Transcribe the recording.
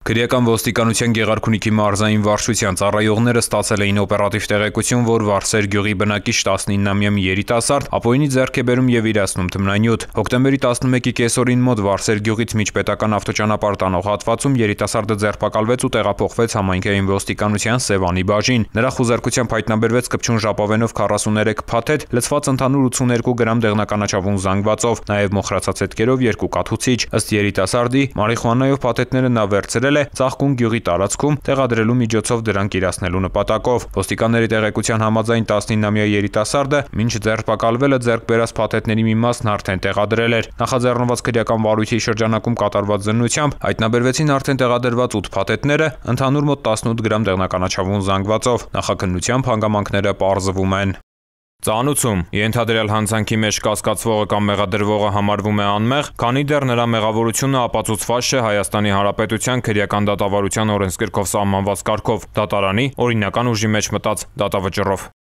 Քրեական ոստիկանության Գեղարքունիքի մարզային վարչության ծառայողները ստացել էին օպերատիվ տեղեկություն, որ Վարսեր գյուղի բնակիչ 19-ամյա մի երիտասարդ ապօրինի ձեռք է բերում եւ իրացնում թմրանյութ։ Հոկտեմբերի 11-ի կեսօրին մոտ Վարսեր գյուղից միջպետական ավտոճանապարհ տանող հատվածում երիտասարդը ձերբակալվեց ու տեղափոխվեց համայնքային ոստիկանության Սևանի բաժին։ Նրա խուզարկությամբ հայտնաբերվեց կպչուն ժապավենով 43 փաթեթ, լցված ընդհանուր 82 գրամ դեղնականաչավուն զանգվածով, նաեւ մոխրացած հետքերով 2 կաթուցիչ։ Ըստ երիտասարդի, մարիխուանայով փաթեթները նա վերցրել է Ծաղկուն գյուղի տարածքում տեղադրելու միջոցով դրանք իրացնելու նպատակով։ Ոստիկանների տեղեկության համաձայն 19-ամյա երիտասարդը մինչ ձերբակալվելը ձեռք բերած փաթեթների մի մասն արդեն տեղադրել էր։ Նախաձեռնված քրեական վարույթի շրջանակում կատարված զննությամբ հայտնաբերվեցին արդեն տեղադրված 8 փաթեթները, ընդհանուր մոտ 18 գրամ դեղնականաչավուն զանգվածով։ Նախաքննությամբ հանգամանքները պարզվում են։ Ծանուցում ենթադրյալ հանցանքի մեջ կասկածվողը կամ մեղադրվողը համարվում է անմեղ, քանի դեռ նրա մեղավորությունը ապացուցված չէ Հայաստանի Հանրապետության քրեական դատավարության օրենսգրքով սահմանված կարգով, դատարանի օրինական ուժի մեջ մտած դատավճռով։